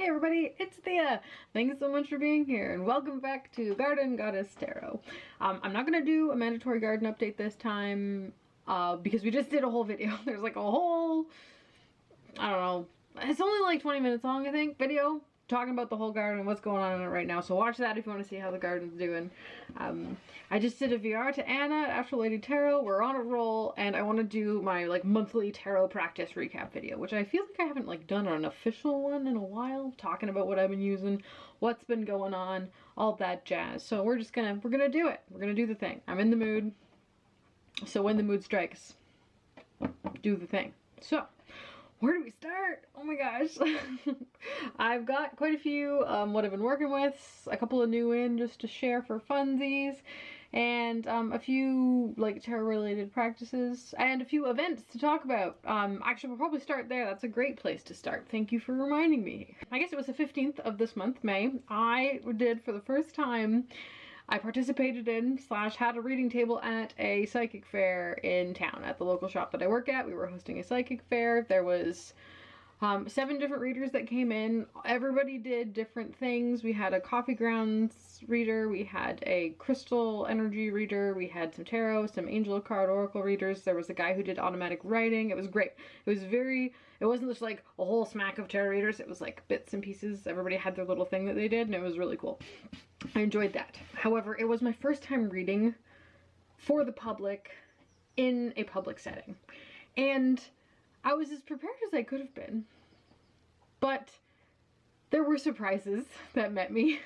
Hey everybody, it's Theia! Thanks so much for being here and welcome back to Garden Goddess Tarot. I'm not gonna do a mandatory garden update this time because we just did a whole video. There's like a whole, I don't know, it's only like 20 minutes long I think, video talking about the whole garden and what's going on in it right now. So watch that if you want to see how the garden's doing. I just did a VR to Anna at Astral Lady Tarot. We're on a roll and I want to do my like monthly tarot practice recap video, which I feel like I haven't like done an official one in a while, talking about what I've been using, what's been going on, all that jazz. So we're gonna do it. We're gonna do the thing. I'm in the mood. So when the mood strikes, do the thing. So where do we start? Oh my gosh. I've got quite a few what I've been working with, a couple of new in just to share for funsies, and a few like tarot related practices and a few events to talk about. Actually we'll probably start there. That's a great place to start. Thank you for reminding me. I guess it was the 15th of this month, May. I did for the first time, I participated in / had a reading table at a psychic fair in town at the local shop that I work at. We were hosting a psychic fair. There was 7 different readers that came in. Everybody did different things. We had a coffee grounds reader, we had a crystal energy reader, we had some tarot, some angel card oracle readers. There was a guy who did automatic writing. It was great. It wasn't just like a whole smack of tarot readers. It was like bits and pieces. Everybody had their little thing that they did and it was really cool. I enjoyed that. However, it was my first time reading for the public in a public setting. And I was as prepared as I could have been. But there were surprises that met me,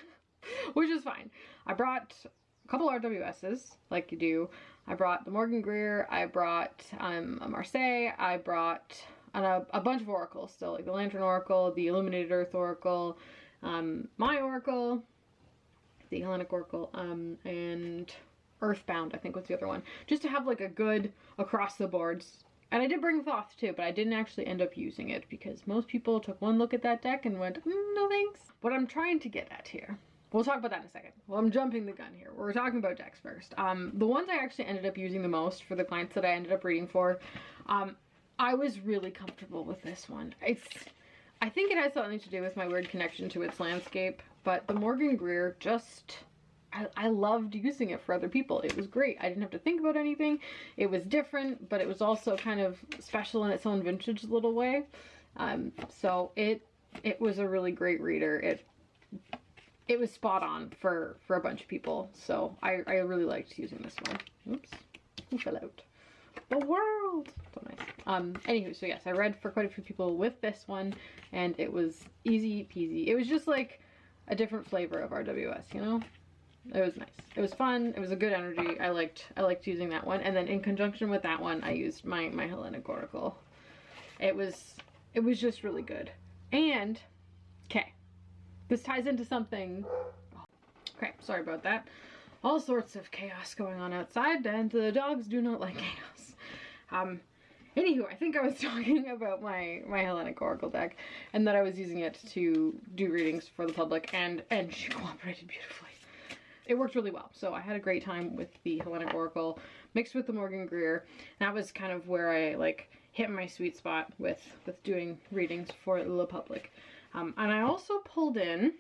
which is fine. I brought a couple RWSs, like you do. I brought the Morgan Greer, I brought a Marseille, I brought a bunch of oracles still, like the Lantern Oracle, the Illuminated Earth Oracle, my Oracle, the Hellenic Oracle, and Earthbound I think was the other one, just to have like a good across the boards. And I did bring Thoth too, but I didn't actually end up using it because most people took one look at that deck and went, no thanks. What I'm trying to get at here, we'll talk about that in a second. Well, I'm jumping the gun here. We're talking about decks first. The ones I actually ended up using the most for the clients that I ended up reading for, I was really comfortable with this one. I think it has something to do with my weird connection to its landscape, but the Morgan Greer just, I loved using it for other people. It was great. I didn't have to think about anything. It was different, but it was also kind of special in its own vintage little way. So it was a really great reader. It was spot on for a bunch of people. So I really liked using this one. Oops, who fell out? The world! So nice. Anywho, so yes, I read for quite a few people with this one and it was easy peasy. It was just like a different flavor of RWS, you know? It was nice. It was fun. It was a good energy. I liked using that one. And then in conjunction with that one, I used my Hellenic Oracle. It was just really good. And, okay, this ties into something. Okay, sorry about that. All sorts of chaos going on outside and the dogs do not like chaos. Anywho, I think I was talking about my Hellenic Oracle deck and that I was using it to do readings for the public and she cooperated beautifully. It worked really well. So I had a great time with the Hellenic Oracle mixed with the Morgan Greer. That was kind of where I like hit my sweet spot with doing readings for the public. And I also pulled in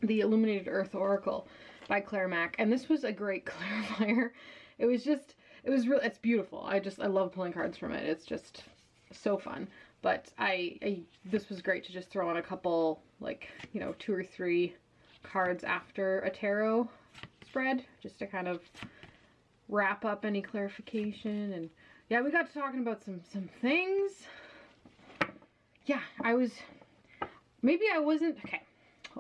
the Illuminated Earth Oracle by Claire Mack, and this was a great clarifier. It's beautiful. I love pulling cards from it. It's just so fun. But this was great to just throw on a couple, like, you know, 2 or 3 cards after a tarot spread, just to kind of wrap up any clarification. And yeah, we got to talking about some things. Yeah, maybe I wasn't, okay.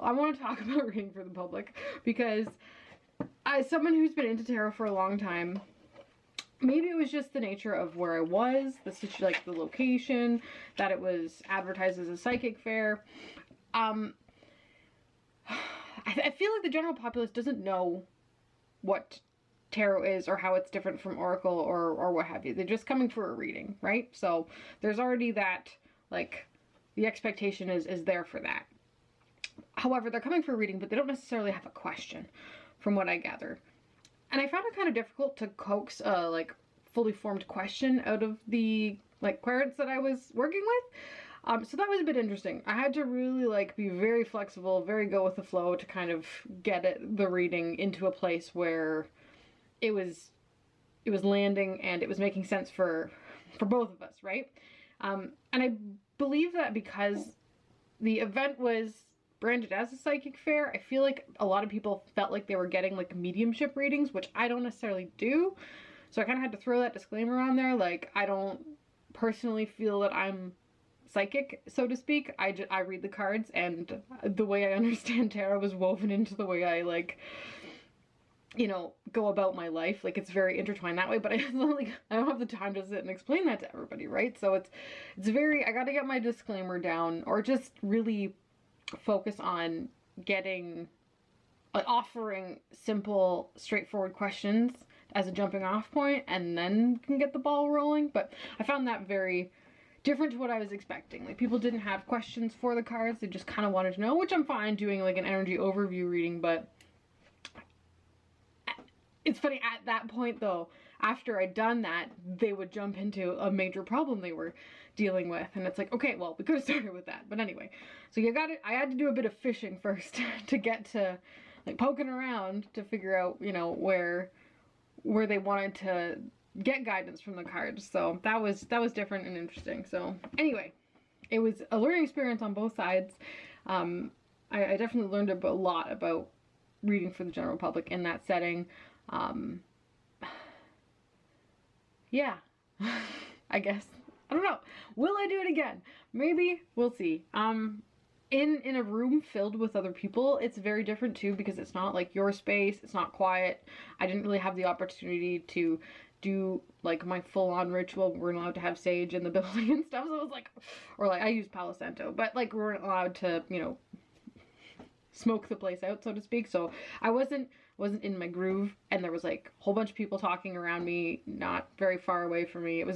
I want to talk about reading for the public because as someone who's been into tarot for a long time, maybe it was just the nature of where I was, like the location, that it was advertised as a psychic fair. I feel like the general populace doesn't know what tarot is or how it's different from oracle or what have you. They're just coming for a reading, right? So there's already that, like, the expectation is there for that. However, they're coming for a reading, but they don't necessarily have a question, from what I gather. And I found it kind of difficult to coax a, like, fully formed question out of the, like, querents that I was working with. So that was a bit interesting. I had to really like be very flexible, very go with the flow to kind of get the reading into a place where it was landing and it was making sense for both of us, right? And I believe that because the event was branded as a psychic fair, I feel like a lot of people felt like they were getting like mediumship readings, which I don't necessarily do. So I kind of had to throw that disclaimer on there. Like, I don't personally feel that I'm psychic, so to speak. I read the cards, and the way I understand tarot is woven into the way I, like, you know, go about my life. Like, it's very intertwined that way, but I don't have the time to sit and explain that to everybody, right? So it's very, I gotta get my disclaimer down, or just really focus on getting, offering simple, straightforward questions as a jumping off point, and then can get the ball rolling. But I found that very different to what I was expecting. Like, people didn't have questions for the cards, they just kind of wanted to know, which I'm fine doing like an energy overview reading. But it's funny, at that point though, after I'd done that, they would jump into a major problem they were dealing with, and it's like, okay, well, we could have started with that. But anyway, so I had to do a bit of fishing first to get to, like, poking around to figure out, you know, where they wanted to get guidance from the cards. So that was different and interesting. So anyway, it was a learning experience on both sides. I definitely learned a lot about reading for the general public in that setting. Yeah, I guess. I don't know. Will I do it again? Maybe. We'll see. In a room filled with other people, it's very different too, because it's not like your space, it's not quiet. I didn't really have the opportunity to do like my full-on ritual. We weren't allowed to have sage in the building and stuff, so it was like, or like I used Palo Santo, but like we weren't allowed to, you know, smoke the place out, so to speak. So I wasn't in my groove, and there was like a whole bunch of people talking around me, not very far away from me. It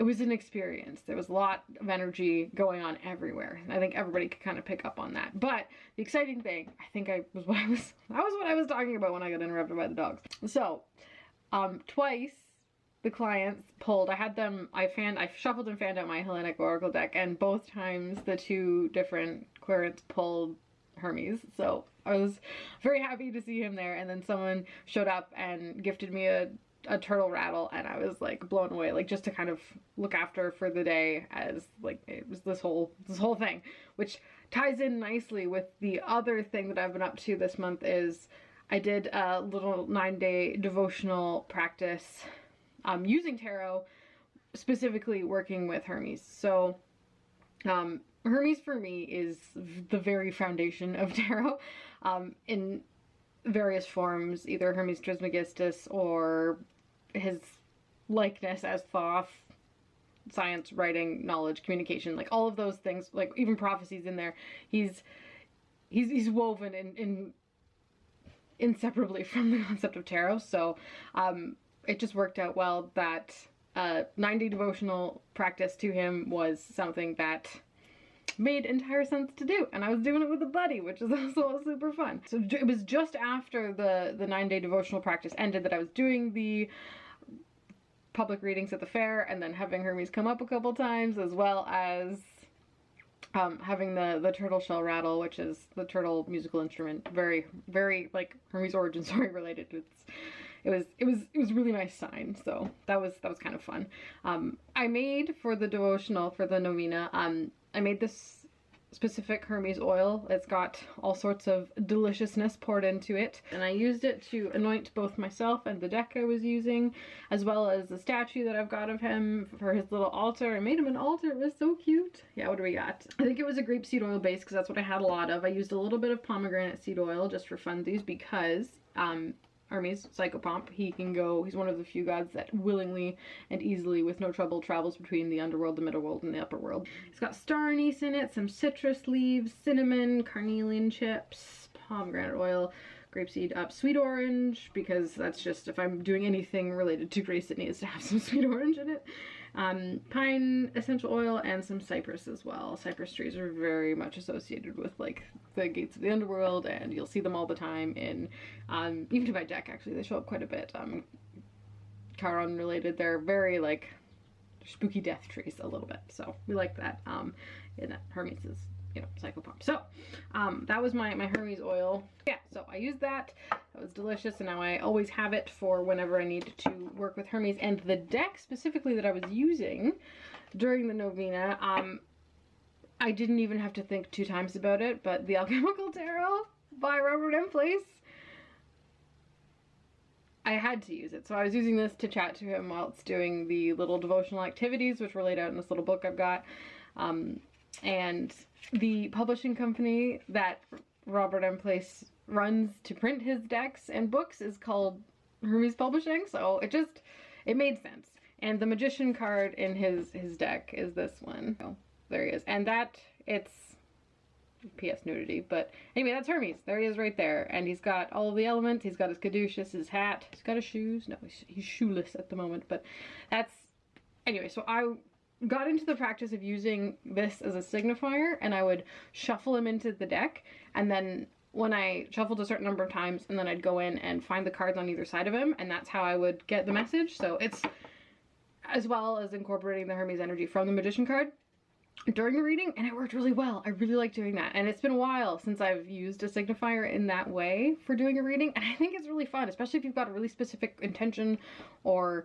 was an experience. There was a lot of energy going on everywhere. I think everybody could kind of pick up on that. But the exciting thing, I think that was what I was talking about when I got interrupted by the dogs. So, twice the clients pulled. I shuffled and fanned out my Hellenic Oracle deck, and both times the two different querents pulled Hermes. So I was very happy to see him there, and then someone showed up and gifted me a turtle rattle, and I was like blown away, like just to kind of look after for the day, as like it was this whole thing, which ties in nicely with the other thing that I've been up to this month. Is I did a little 9-day devotional practice using tarot, specifically working with Hermes. So Hermes for me is the very foundation of tarot, in various forms, either Hermes Trismegistus or his likeness as Thoth, science, writing, knowledge, communication, like all of those things, like even prophecies in there. He's woven in inseparably from the concept of tarot. So it just worked out well that 9-day devotional practice to him was something that made entire sense to do, and I was doing it with a buddy, which is also super fun. So it was just after the 9-day devotional practice ended that I was doing the public readings at the fair, and then having Hermes come up a couple times, as well as having the turtle shell rattle, which is the turtle musical instrument. Very, very like Hermes origin story related. It was really nice sign. So that was kind of fun. I made for the devotional, for the novena, I made this specific Hermes oil. It's got all sorts of deliciousness poured into it, and I used it to anoint both myself and the deck I was using, as well as the statue that I've got of him for his little altar. I made him an altar. It was so cute. Yeah, what do we got? I think it was a grapeseed oil base, because that's what I had a lot of. I used a little bit of pomegranate seed oil just for funsies, because Hermes, Psychopomp, he's one of the few gods that willingly and easily, with no trouble, travels between the underworld, the middle world, and the upper world. It's got star anise in it, some citrus leaves, cinnamon, carnelian chips, pomegranate oil, grapeseed, sweet orange, because that's just, if I'm doing anything related to Grace, it needs to have some sweet orange in it. Pine essential oil, and some cypress as well. Cypress trees are very much associated with like the gates of the underworld, and you'll see them all the time in even to my deck. Actually, they show up quite a bit. Charon related. They're very like spooky death trees a little bit. So we like that. And Hermes is, you know, psychopomp. So that was my Hermes oil. Yeah, so I used that. That was delicious, and now I always have it for whenever I need to work with Hermes. And the deck specifically that I was using during the novena, I didn't even have to think 2 times about it, but the Alchemical Tarot by Robert M. Place, I had to use it. So I was using this to chat to him whilst doing the little devotional activities, which were laid out in this little book I've got. And the publishing company that Robert M. Place runs to print his decks and books is called Hermes Publishing, so it made sense. And the Magician card in his deck is this one. Oh, there he is. And it's PS nudity, but anyway, that's Hermes. There he is right there. And he's got all of the elements. He's got his caduceus, his hat. He's got his shoes. No, he's shoeless at the moment, but anyway, so I got into the practice of using this as a signifier, and I would shuffle him into the deck, and then when I shuffled a certain number of times, and then I'd go in and find the cards on either side of him, and that's how I would get the message. So it's as well as incorporating the Hermes energy from the Magician card during the reading, and it worked really well. I really like doing that, and it's been a while since I've used a signifier in that way for doing a reading, and I think it's really fun, especially if you've got a really specific intention or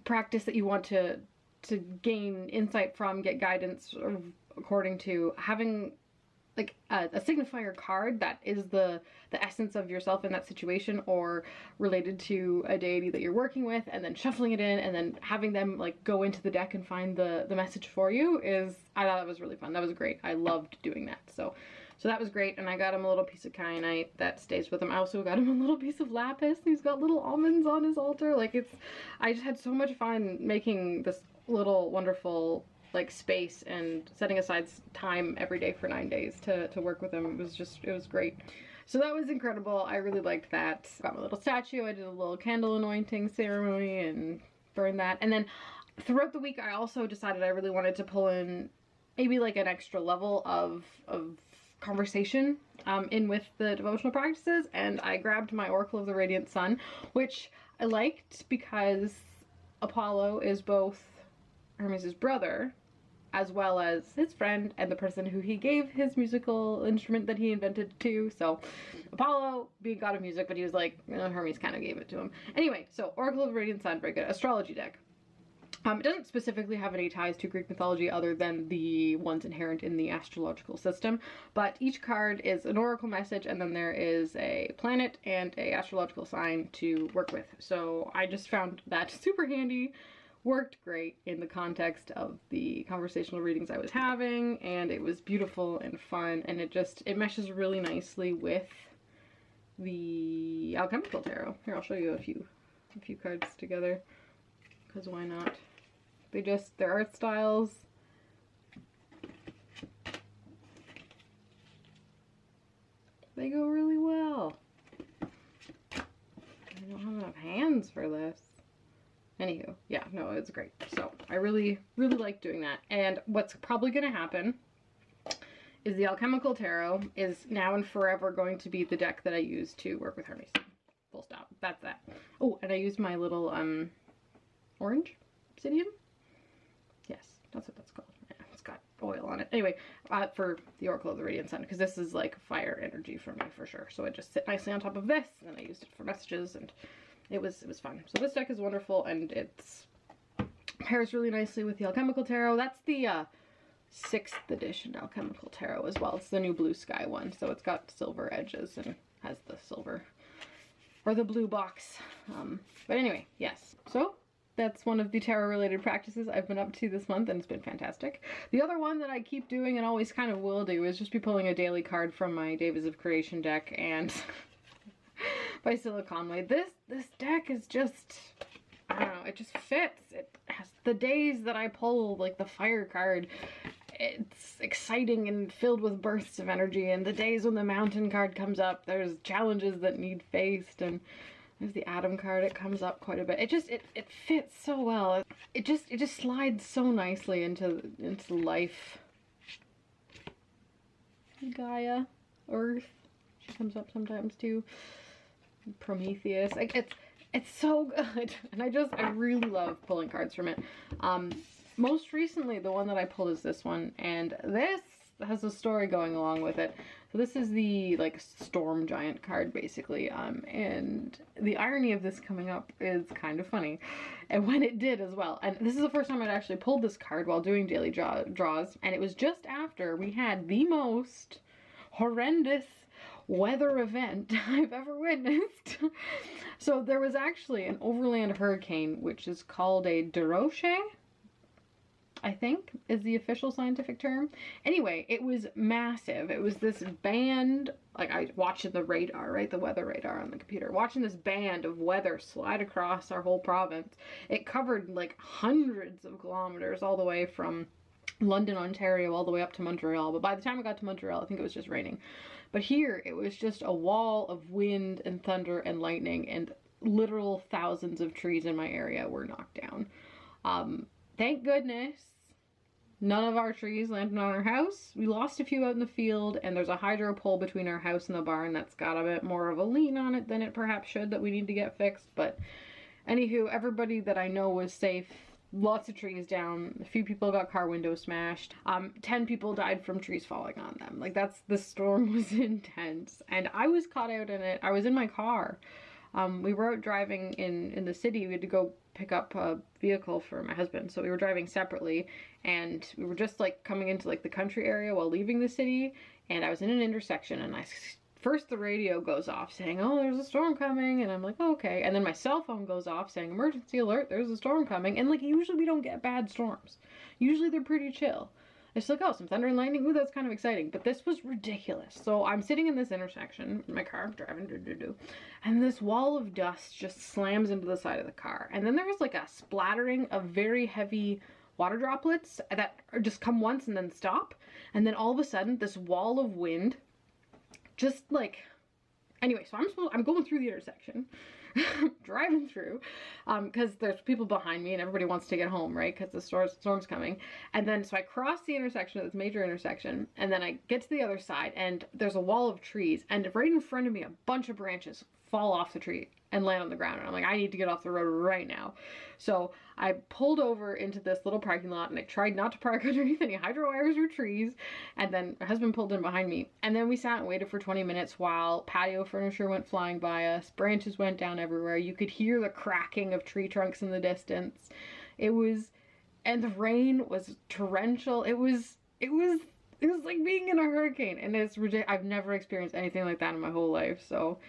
practice that you want to gain insight from, get guidance according to. Having like a signifier card that is the essence of yourself in that situation, or related to a deity that you're working with, and then shuffling it in and then having them like go into the deck and find the message for you, I thought that was really fun. That was great. I loved doing that. So that was great, and I got him a little piece of kyanite that stays with him. I also got him a little piece of lapis. He's got little almonds on his altar. Like I just had so much fun making this little wonderful like space and setting aside time every day for 9 days to work with him. It was great. So that was incredible. I really liked that. Got my little statue. I did a little candle anointing ceremony and burned that. And then throughout the week, I also decided I really wanted to pull in maybe like an extra level of conversation in with the devotional practices. And I grabbed my Oracle of the Radiant Sun, which I liked because Apollo is both Hermes' brother, as well as his friend and the person who he gave his musical instrument that he invented to. So Apollo being god of music, but he was like, Hermes kind of gave it to him. Anyway, so Oracle of the Radiant Sun, very good. Astrology deck. It doesn't specifically have any ties to Greek mythology other than the ones inherent in the astrological system, but each card is an oracle message, and then there is a planet and a astrological sign to work with. So I just found that super handy. Worked great in the context of the conversational readings I was having, and it was beautiful and fun, and it meshes really nicely with the Alchemical Tarot. Here, I'll show you a few cards together, because why not? Their art styles. They go really well. I don't have enough hands for this. Anywho, yeah, no, it's great. So I really, really like doing that. And what's probably going to happen is the Alchemical Tarot is now and forever going to be the deck that I use to work with Hermes. Full stop. That's that. Oh, and I used my little orange obsidian. Yes, that's what that's called. Yeah, it's got oil on it. Anyway, for the Oracle of the Radiant Sun, because this is like fire energy for me for sure. So it just sit nicely on top of this, and I used it for messages, and it was fun. So this deck is wonderful, and it pairs really nicely with the Alchemical Tarot. That's the 6th edition Alchemical Tarot as well. It's the new blue sky one, so it's got silver edges and has the silver or the blue box. But anyway, yes. So that's one of the tarot related practices I've been up to this month, and it's been fantastic. The other one that I keep doing and always kind of will do is just be pulling a daily card from my Days of Creation deck, and by Scylla Conway. This deck is just, I don't know, it just fits. It has the days that I pull, like the fire card, it's exciting and filled with bursts of energy, and the days when the mountain card comes up, there's challenges that need faced, and there's the Atom card, it comes up quite a bit. It fits so well. It just slides so nicely into life. Gaia, Earth, she comes up sometimes too. Prometheus. Like It's so good. And I really love pulling cards from it. Most recently, the one that I pulled is this one, and this has a story going along with it. So this is the, like, storm giant card, basically, and the irony of this coming up is kind of funny, and when it did as well. And this is the first time I'd actually pulled this card while doing daily draws, and it was just after we had the most horrendous weather event I've ever witnessed. So there was actually an overland hurricane, which is called a deroche, I think is the official scientific term. Anyway, it was massive. It was this band, like I watching the radar, right? The weather radar on the computer, watching this band of weather slide across our whole province. It covered like hundreds of kilometers all the way from London, Ontario, all the way up to Montreal. But by the time I got to Montreal, I think it was just raining. But here, it was just a wall of wind and thunder and lightning, and literal thousands of trees in my area were knocked down. Thank goodness none of our trees landed on our house. We lost a few out in the field, and there's a hydro pole between our house and the barn that's got a bit more of a lean on it than it perhaps should that we need to get fixed. But anywho, everybody that I know was safe. Lots of trees down. A few people got car windows smashed. 10 people died from trees falling on them. Like, the storm was intense. And I was caught out in it. I was in my car. We were out driving in the city. We had to go pick up a vehicle for my husband. So we were driving separately, and we were just like coming into like the country area while leaving the city. And I was in an intersection, and first the radio goes off saying, oh, there's a storm coming, and I'm like, oh, okay. And then my cell phone goes off saying, emergency alert, there's a storm coming. And like, usually we don't get bad storms. Usually they're pretty chill. It's like, oh, some thunder and lightning, ooh, that's kind of exciting. But this was ridiculous. So I'm sitting in this intersection in my car, driving, and this wall of dust just slams into the side of the car. And then there's like a splattering of very heavy water droplets that just come once and then stop. And then all of a sudden, this wall of wind just like, anyway, so I'm going through the intersection, driving through, because there's people behind me and everybody wants to get home, right? Because the storm's coming. And then, so I cross the intersection at this major intersection, and then I get to the other side, and there's a wall of trees, and right in front of me, a bunch of branches fall off the tree and land on the ground. And I'm like, I need to get off the road right now. So I pulled over into this little parking lot, and I tried not to park underneath any hydro wires or trees. And then my husband pulled in behind me. And then we sat and waited for 20 minutes while patio furniture went flying by us. Branches went down everywhere. You could hear the cracking of tree trunks in the distance. And the rain was torrential. It was like being in a hurricane. And it's ridiculous. I've never experienced anything like that in my whole life. So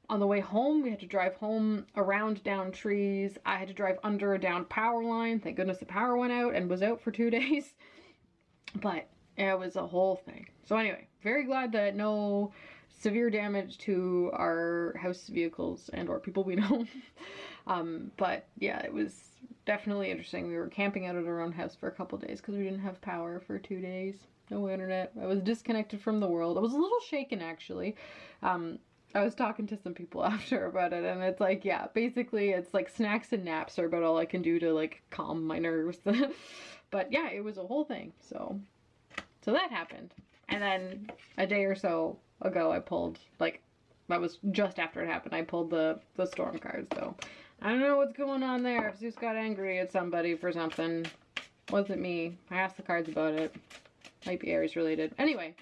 on the way home, we had to drive home around down trees. I had to drive under a downed power line. Thank goodness the power went out and was out for 2 days. But it was a whole thing. So anyway, very glad that no severe damage to our house vehicles and or people we know. But yeah, it was definitely interesting. We were camping out at our own house for a couple days because we didn't have power for 2 days. No internet. I was disconnected from the world. I was a little shaken, actually. I was talking to some people after about it, and it's like, yeah, basically it's like snacks and naps are about all I can do to like calm my nerves. But yeah, it was a whole thing. So that happened. And then a day or so ago, I pulled, like, that was just after it happened, I pulled the storm cards. So I don't know what's going on there. If Zeus got angry at somebody for something, wasn't me. I asked the cards about it. Might be Aries related. Anyway,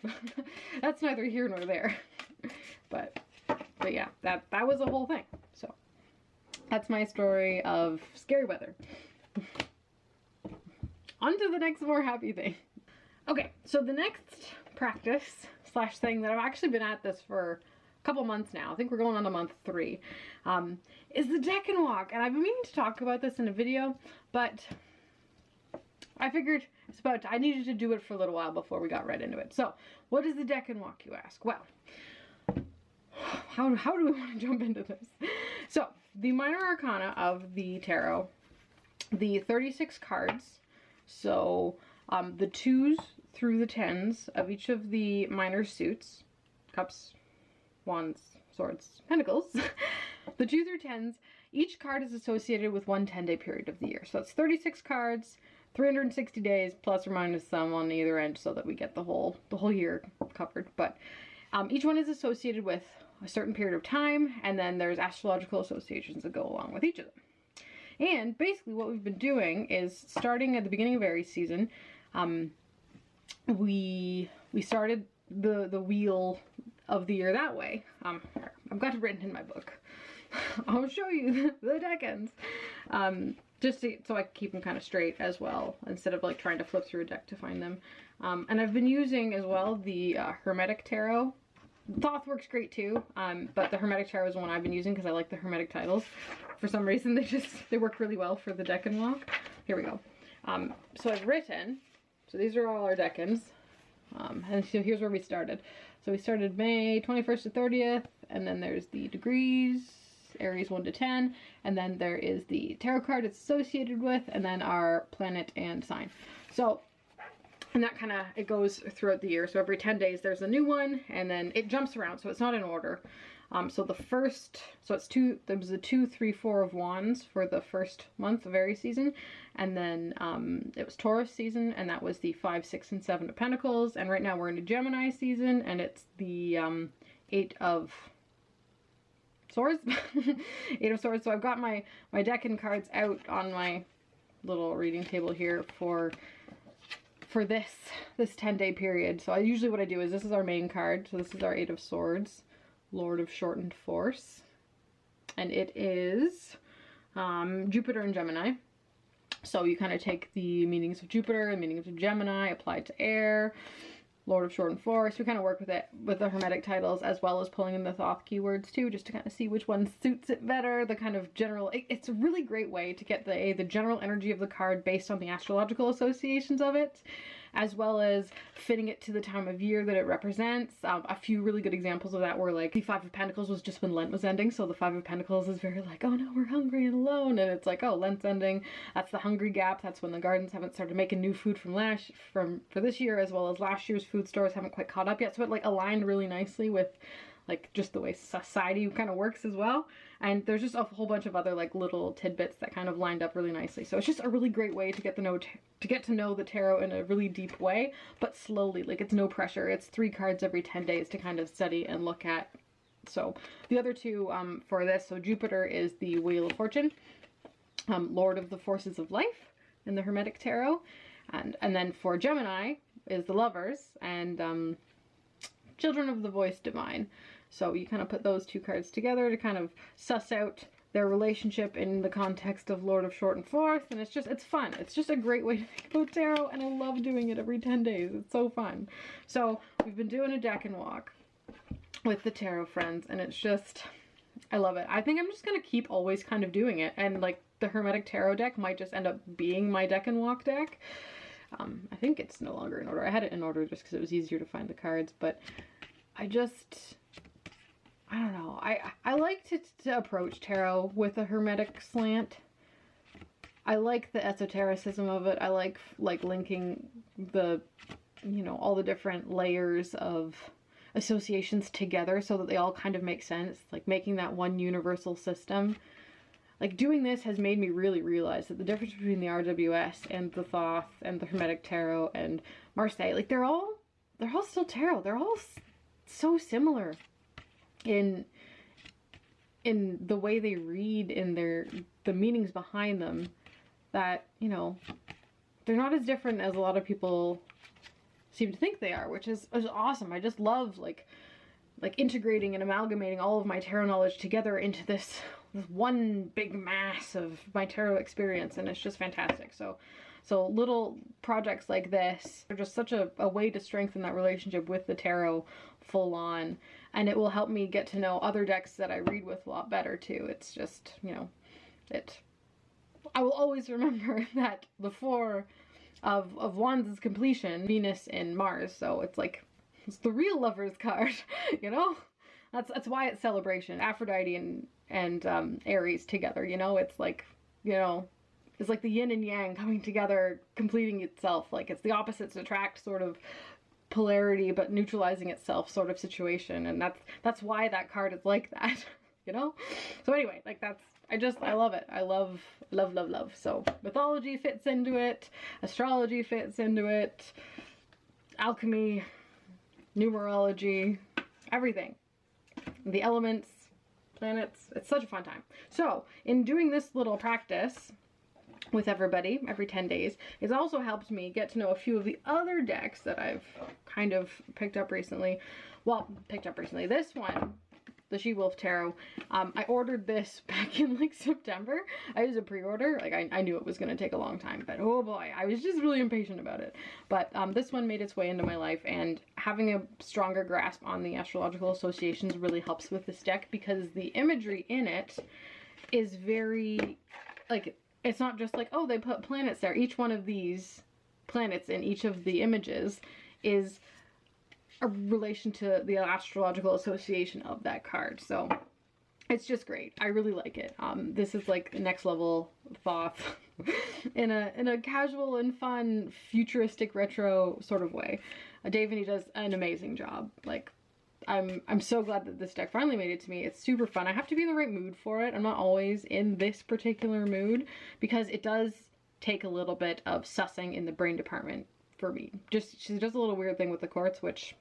that's neither here nor there. But yeah, that was a whole thing. So that's my story of scary weather. On to the next more happy thing. Okay, so the next practice / thing that I've actually been at this for a couple months now, I think we're going on to month 3, is the Decan Walk. And I've been meaning to talk about this in a video, but I figured I needed to do it for a little while before we got right into it. So, what is the Decan Walk, you ask? Well, how do we want to jump into this? So, the minor arcana of the tarot, the 36 cards, so the 2s through the 10s of each of the minor suits, cups, wands, swords, pentacles, the 2 through 10s, each card is associated with one 10-day period of the year. So that's 36 cards, 360 days, plus or minus some on either end, so that we get the whole year covered. But each one is associated with a certain period of time, and then there's astrological associations that go along with each of them. And basically what we've been doing is, starting at the beginning of Aries season, we started the wheel of the year that way. I've got it written in my book. I'll show you the decans. Just so I can keep them kind of straight as well, instead of like trying to flip through a deck to find them. And I've been using as well the Hermetic Tarot. Thoth works great too, but the Hermetic Tarot is the one I've been using because I like the Hermetic titles. For some reason, they work really well for the Decan Walk. Here we go. So I've written, so these are all our decans, and so here's where we started. So we started May 21st to 30th, and then there's the degrees, Aries 1 to 10, and then there is the tarot card it's associated with, and then our planet and sign. So, and that kind of, it goes throughout the year. So every 10 days there's a new one, and then it jumps around, so it's not in order. So the first, so it's there was a 2, 3, 4 of Wands for the first month of Aries season, and then it was Taurus season, and that was the 5, 6, and 7 of Pentacles, and right now we're in a Gemini season, and it's the 8 of Swords. 8 of Swords. So I've got my Decan cards out on my little reading table here for this 10-day period. So usually what I do is, this is our main card, so this is our 8 of Swords, Lord of Shortened Force, and it is Jupiter and Gemini. So you kind of take the meanings of Jupiter and meanings of Gemini, apply it to air, Lord of Shortened Force. We kind of work with it with the Hermetic titles, as well as pulling in the Thoth keywords too, just to kind of see which one suits it better, the kind of general, it's a really great way to get the general energy of the card based on the astrological associations of it, as well as fitting it to the time of year that it represents. A few really good examples of that were like the 5 of Pentacles was just when Lent was ending, so the 5 of Pentacles is very like, oh no, we're hungry and alone, and it's like, oh, Lent's ending, that's the hungry gap, that's when the gardens haven't started making new food for this year, as well as last year's food stores haven't quite caught up yet, so it like aligned really nicely with like just the way society kind of works as well. And there's just a whole bunch of other like little tidbits that kind of lined up really nicely. So it's just a really great way to get to know the tarot in a really deep way, but slowly. Like, it's no pressure. It's 3 cards every 10 days to kind of study and look at. So the other two for this, so Jupiter is the Wheel of Fortune, Lord of the Forces of Life in the Hermetic Tarot, and then for Gemini is the Lovers and Children of the Voice Divine. So you kind of put those 2 cards together to kind of suss out their relationship in the context of Lord of Shortened Force, and it's fun. It's just a great way to think about tarot, and I love doing it every 10 days. It's so fun. So we've been doing a Decan Walk with the tarot friends, and it's just, I love it. I think I'm just gonna keep always kind of doing it, and like the Hermetic Tarot deck might just end up being my Decan Walk deck. I think it's no longer in order. I had it in order just because it was easier to find the cards, but I don't know. I like to approach tarot with a hermetic slant. I like the esotericism of it. I like linking the, you know, all the different layers of associations together so that they all kind of make sense. Like making that one universal system. Like doing this has made me really realize that the difference between the RWS and the Thoth and the Hermetic Tarot and Marseille, like they're all still tarot. They're all so similar in the way they read, in the meanings behind them, that, you know, they're not as different as a lot of people seem to think they are, which is awesome. I just love like integrating and amalgamating all of my tarot knowledge together into this one big mass of my tarot experience, and it's just fantastic. So little projects like this are just such a way to strengthen that relationship with the tarot full on, and it will help me get to know other decks that I read with a lot better too. It's just, you know, I will always remember that the 4 of Wands is completion, Venus and Mars, so it's like, it's the real Lovers card, you know? That's why it's celebration. Aphrodite and Aries together, you know? It's like, you know, it's like the yin and yang coming together, completing itself. Like, it's the opposites attract sort of polarity, but neutralizing itself sort of situation. And that's why that card is like that, you know? So anyway, like I love it. I love. So mythology fits into it, astrology fits into it, alchemy, numerology, everything. the elements, planets. It's such a fun time. So in doing this little practice with everybody every 10 days, it's also helped me get to know a few of the other decks that I've kind of picked up recently. Well, This one, the She-Wolf Tarot, I ordered this back in like September. I was a pre-order. Like I knew it was going to take a long time, but oh boy, I was just really impatient about it. But this one made its way into my life, and having a stronger grasp on the astrological associations really helps with this deck, because the imagery in it is very, like, it's not just like, oh, they put planets there. Each one of these planets in each of the images is a relation to the astrological association of that card. So it's just great. I really like it. This is like next level Thoth in a casual and fun, futuristic retro sort of way. Deity does an amazing job. Like, I'm so glad that this deck finally made it to me. It's super fun. I have to be in the right mood for it. I'm not always in this particular mood, because it does take a little bit of sussing in the brain department for me. She does a little weird thing with the quartz, which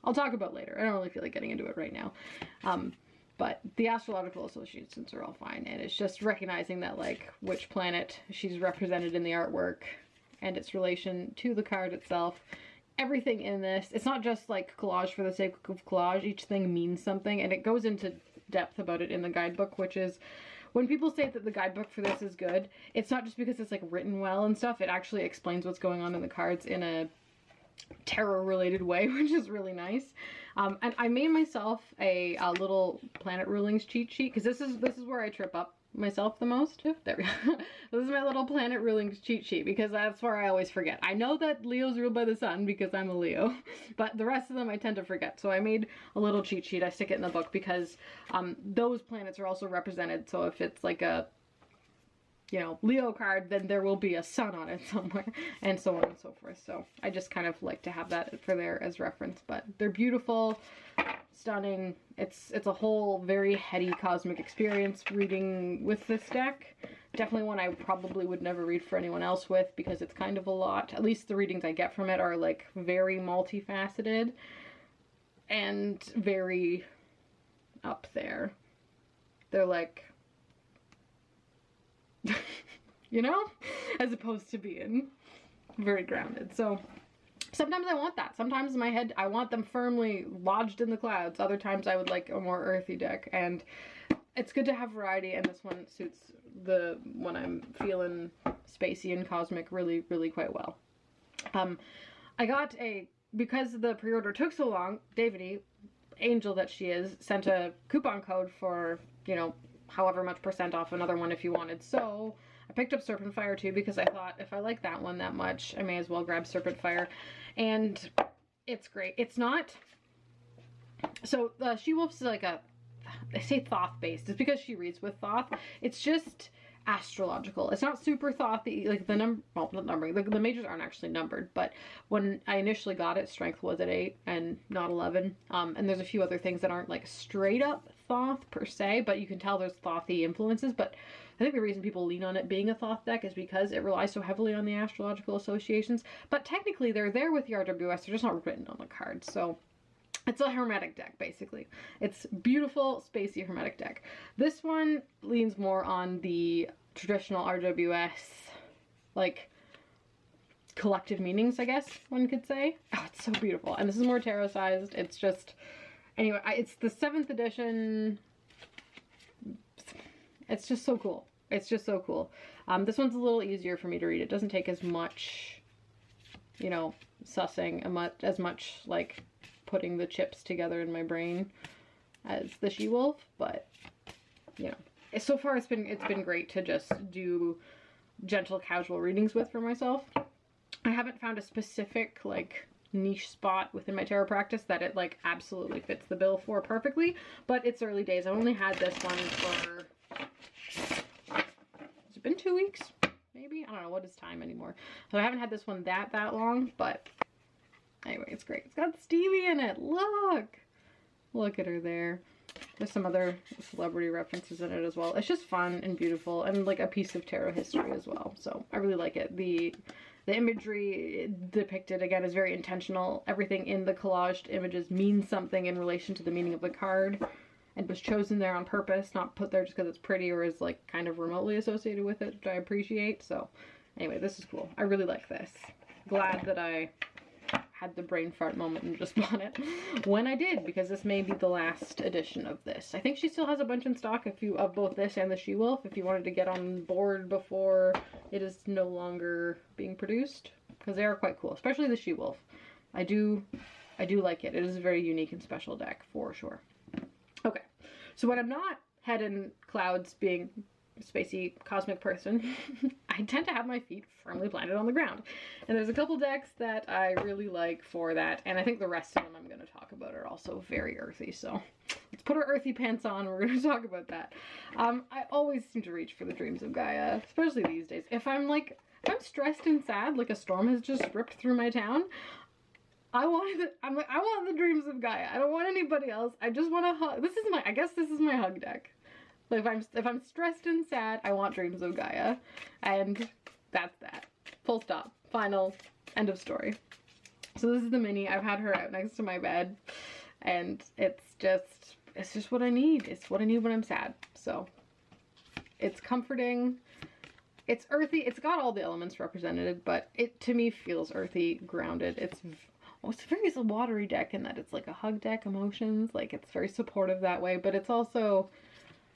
I'll talk about later. I don't really feel like getting into it right now. But the astrological associations are all fine, and it's just recognizing that, like, which planet she's represented in the artwork and its relation to the card itself. Everything in this, it's not just like collage for the sake of collage. Each thing means something, and it goes into depth about it in the guidebook, which is, when people say that the guidebook for this is good, it's not just because it's like written well and stuff. It actually explains what's going on in the cards in a tarot related way, which is really nice. And I made myself a little planet rulings cheat sheet, because this is where I trip up myself the most. There we go. This is my little planet rulings cheat sheet, because that's where I always forget. I know that Leo's ruled by the sun because I'm a Leo, but the rest of them I tend to forget. So I made a little cheat sheet. I stick it in the book because those planets are also represented. So if it's like a, you know, Leo card, then there will be a sun on it somewhere, and so on and so forth. So I just kind of like to have that for there as reference. But they're beautiful, stunning. It's a whole very heady cosmic experience reading with this deck. Definitely one I probably would never read for anyone else with, because it's kind of a lot. At least the readings I get from it are like very multifaceted and very up there. They're like, you know, as opposed to being very grounded. So sometimes I want that. Sometimes in my head I want them firmly lodged in the clouds. Other times I would like a more earthy deck, and it's good to have variety, and this one suits the when I'm feeling spacey and cosmic really, really quite well. I got because the pre-order took so long, Deity, angel that she is, sent a coupon code for, you know, however much % off another one if you wanted. So I picked up Serpent Fire too, because I thought if I like that one that much, I may as well grab Serpent Fire. And it's great. It's not, so the She-Wolf's like they say Thoth based. It's because she reads with Thoth. It's just astrological. It's not super Thothy, like the not numbering. The majors aren't actually numbered, but when I initially got it, strength was at 8 and not 11. And there's a few other things that aren't like straight up Thoth per se, but you can tell there's Thothy influences. But I think the reason people lean on it being a Thoth deck is because it relies so heavily on the astrological associations. But technically they're there with the RWS, they're just not written on the cards. So it's a hermetic deck, basically. It's beautiful, spacey hermetic deck. This one leans more on the traditional RWS, like, collective meanings, I guess one could say. Oh, it's so beautiful. And this is more tarot-sized. It's just, anyway, it's the 7th edition. It's just so cool. It's just so cool. This one's a little easier for me to read. It doesn't take as much, you know, sussing, as much, like, putting the chips together in my brain as the She-Wolf, but, you know, so far it's been great to just do gentle casual readings with for myself. I haven't found a specific like niche spot within my tarot practice that it like absolutely fits the bill for perfectly, but it's early days. I only had this one for, has it been 2 weeks? Maybe? I don't know what is time anymore. So I haven't had this one that long, but anyway, it's great. It's got Stevie in it. Look at her there. There's some other celebrity references in it as well. It's just fun and beautiful, and like a piece of tarot history as well. So I really like it. The imagery depicted, again, is very intentional. Everything in the collaged images means something in relation to the meaning of the card. and was chosen there on purpose, not put there just because it's pretty or is like kind of remotely associated with it, which I appreciate. So anyway, this is cool. I really like this. Glad that I had the brain fart moment and just bought it when I did, because this may be the last edition of this. I think she still has a bunch in stock of both this and the She-Wolf if you wanted to get on board before it is no longer being produced, because they are quite cool, especially the She-Wolf. I do like it. It is a very unique and special deck for sure. Okay, so when I'm not head in clouds being a spacey cosmic person, I tend to have my feet firmly planted on the ground. And there's a couple decks that I really like for that, and I think the rest of them I'm going to talk about are also very earthy, so let's put our earthy pants on and we're going to talk about that. I always seem to reach for the Dreams of Gaia, especially these days. If I'm stressed and sad, like a storm has just ripped through my town, I want the Dreams of Gaia. I don't want anybody else. I just want to hug. I guess this is my hug deck. Like if I'm stressed and sad, I want Dreams of Gaia. And that's that. Full stop. Final. End of story. So this is the mini. I've had her out next to my bed, and it's just what I need. It's what I need when I'm sad. So it's comforting. It's earthy. It's got all the elements represented, but it to me feels earthy, grounded. It's very watery deck in that it's like a hug deck, emotions. Like it's very supportive that way, but it's also,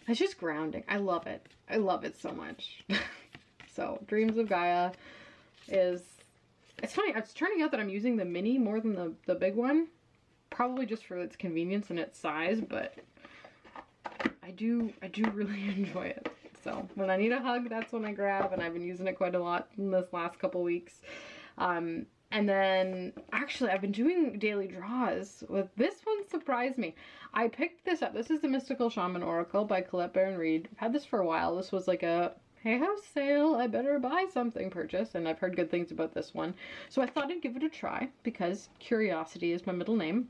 it's just grounding. I love it. I love it so much. So Dreams of Gaia it's funny, it's turning out that I'm using the mini more than the big one. Probably just for its convenience and its size, but I do really enjoy it. So when I need a hug, that's when I grab, and I've been using it quite a lot in this last couple weeks. And then actually I've been doing daily draws with this one. Surprised me. I picked this up. This is the Mystical Shaman Oracle by Colette Baron Reid. I've had this for a while. This was like a Hay House sale, I better buy something purchase, and I've heard good things about this one. So I thought I'd give it a try because curiosity is my middle name.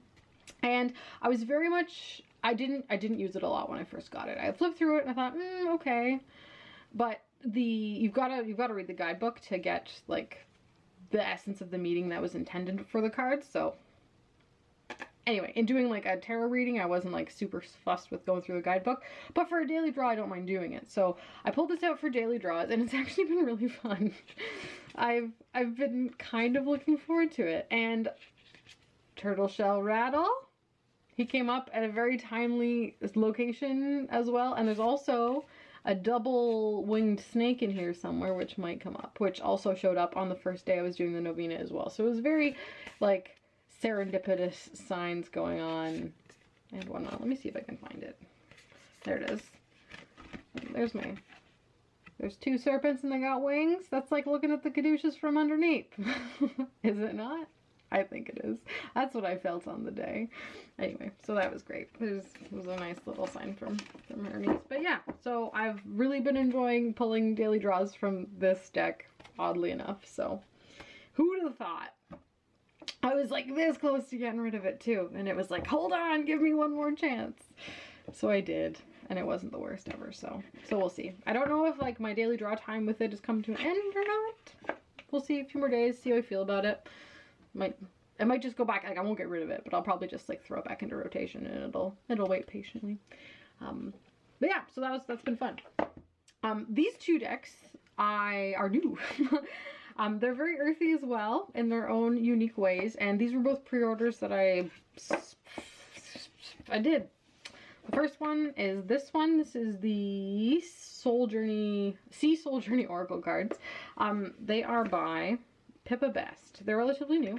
And I was very much, I didn't use it a lot when I first got it. I flipped through it and I thought, okay. But you've got to read the guidebook to get like the essence of the meaning that was intended for the cards. So anyway, in doing like a tarot reading, I wasn't like super fussed with going through the guidebook, but for a daily draw, I don't mind doing it. So I pulled this out for daily draws, and it's actually been really fun. I've been kind of looking forward to it. And Turtle Shell Rattle, he came up at a very timely location as well. And there's also a double-winged snake in here somewhere, which might come up, which also showed up on the first day I was doing the novena as well. So it was very, like, serendipitous signs going on and whatnot. Let me see if I can find it. There it is. There's two serpents and they got wings. That's like looking at the caduceus from underneath. Is it not? I think it is. That's what I felt on the day. Anyway, so that was great. It was a nice little sign from her niece. But yeah, so I've really been enjoying pulling daily draws from this deck, oddly enough. So who would have thought? I was like this close to getting rid of it too. And it was like, hold on, give me one more chance. So I did. And it wasn't the worst ever. So we'll see. I don't know if like my daily draw time with it has come to an end or not. We'll see a few more days, see how I feel about it. I might just go back, like I won't get rid of it, but I'll probably just like throw it back into rotation and it'll wait patiently. But yeah, so that's been fun. These two decks are new. They're very earthy as well in their own unique ways, and these were both pre-orders that I did. The first one is this one. This is the Sea Soul Journey Oracle cards. They are by Pippa Best. They're relatively new.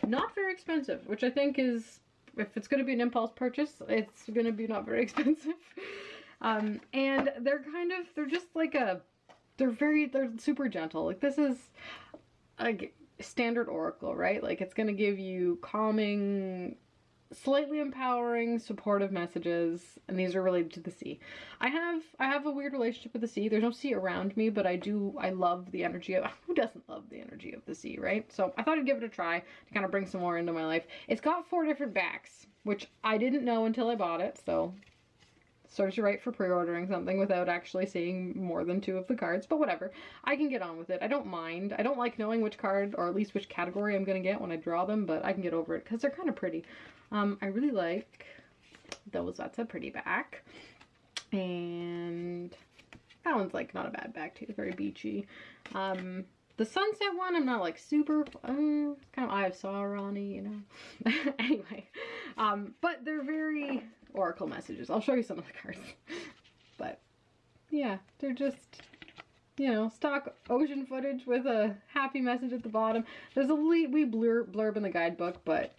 Not very expensive, which I think is, if it's going to be an impulse purchase, it's going to be not very expensive. And they're just like they're super gentle. Like this is like standard Oracle, right? Like it's going to give you calming, slightly empowering, supportive messages, and these are related to the sea. I have a weird relationship with the sea. There's no sea around me, but I love the energy of, who doesn't love the energy of the sea, right? So I thought I'd give it a try to kind of bring some more into my life. It's got 4 different backs, which I didn't know until I bought it, so serves you right for pre-ordering something without actually seeing more than 2 of the cards, but whatever. I can get on with it. I don't mind. I don't like knowing which card, or at least which category I'm gonna get when I draw them, but I can get over it because they're kind of pretty. I really like those. That's a pretty back. And that one's like not a bad back too. It's very beachy. The sunset one, I'm not like super, kind of Eye of Sauron-y, you know. Anyway, but they're very oracle messages. I'll show you some of the cards. But yeah, they're just, you know, stock ocean footage with a happy message at the bottom. There's a wee blurb in the guidebook, but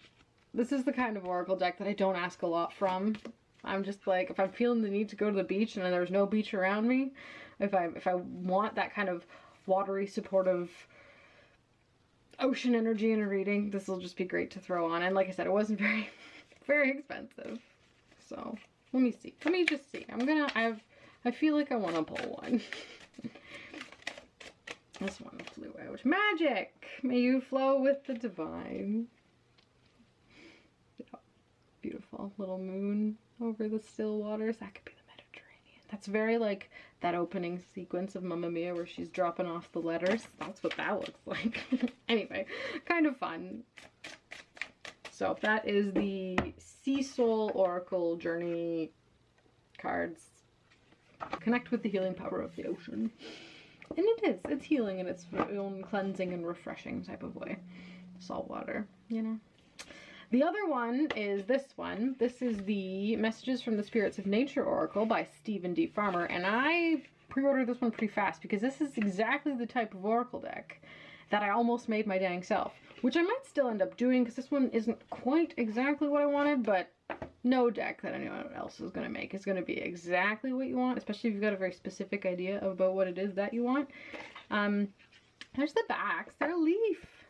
this is the kind of oracle deck that I don't ask a lot from. I'm just like, if I'm feeling the need to go to the beach and there's no beach around me, if I want that kind of watery, supportive ocean energy in a reading, this will just be great to throw on. And like I said, it wasn't very expensive. So let me see. Let me just see. I feel like I want to pull one. This one flew out. Magic! May you flow with the divine. Yeah. Beautiful little moon over the still waters. That could be the Mediterranean. That's very like that opening sequence of Mamma Mia where she's dropping off the letters. That's what that looks like. Anyway, kind of fun. So that is the Sea Soul Oracle Journey cards. Connect with the healing power of the ocean. And it is. It's healing in its own cleansing and refreshing type of way. Salt water, you know. The other one is this one. This is the Messages from the Spirits of Nature Oracle by Stephen D. Farmer. And I pre-ordered this one pretty fast because this is exactly the type of oracle deck that I almost made my dang self. Which I might still end up doing because this one isn't quite exactly what I wanted, but no deck that anyone else is going to make is going to be exactly what you want, especially if you've got a very specific idea about what it is that you want. There's the backs. They're a leaf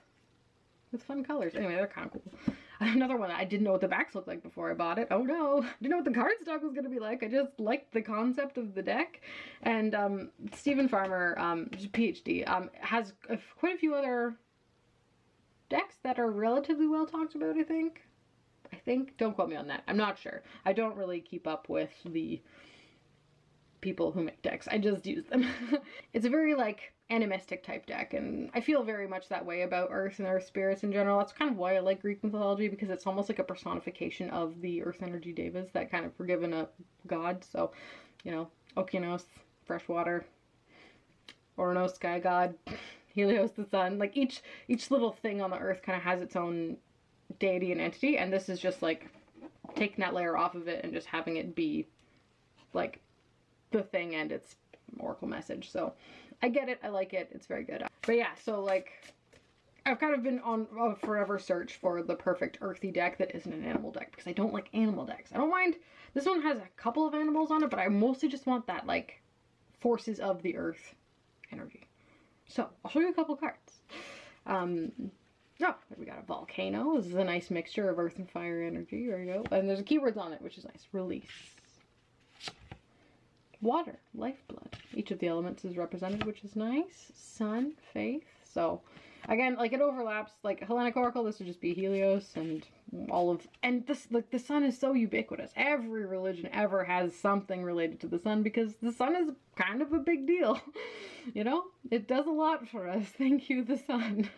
with fun colors. Anyway, they're kind of cool. Another one, I didn't know what the backs looked like before I bought it. Oh no, I didn't know what the cardstock was going to be like. I just liked the concept of the deck. And Stephen Farmer, PhD, has quite a few other decks that are relatively well talked about, I think. Don't quote me on that. I'm not sure. I don't really keep up with the people who make decks. I just use them. It's a very like animistic type deck, and I feel very much that way about Earth and Earth spirits in general. That's kind of why I like Greek mythology, because it's almost like a personification of the Earth energy devas that kind of were given a god. So, you know, Okeanos, fresh water, Oronos, sky god, Helios, the sun. Like each little thing on the Earth kind of has its own deity and entity, and this is just like taking that layer off of it and just having it be like the thing and its oracle message. So I get it, I like it, it's very good. But yeah, so like I've kind of been on a forever search for the perfect earthy deck that isn't an animal deck, because I don't like animal decks. I don't mind, this one has a couple of animals on it, but I mostly just want that like forces of the earth energy. So I'll show you a couple cards. Oh, we got a volcano. This is a nice mixture of earth and fire energy. There you go. And there's keywords on it, which is nice. Release. Water, lifeblood. Each of the elements is represented, which is nice. Sun, faith. So, again, like it overlaps. Like Hellenic Oracle, this would just be Helios and all of... And this, like, the sun is so ubiquitous. Every religion ever has something related to the sun because the sun is kind of a big deal. You know? It does a lot for us. Thank you, the sun.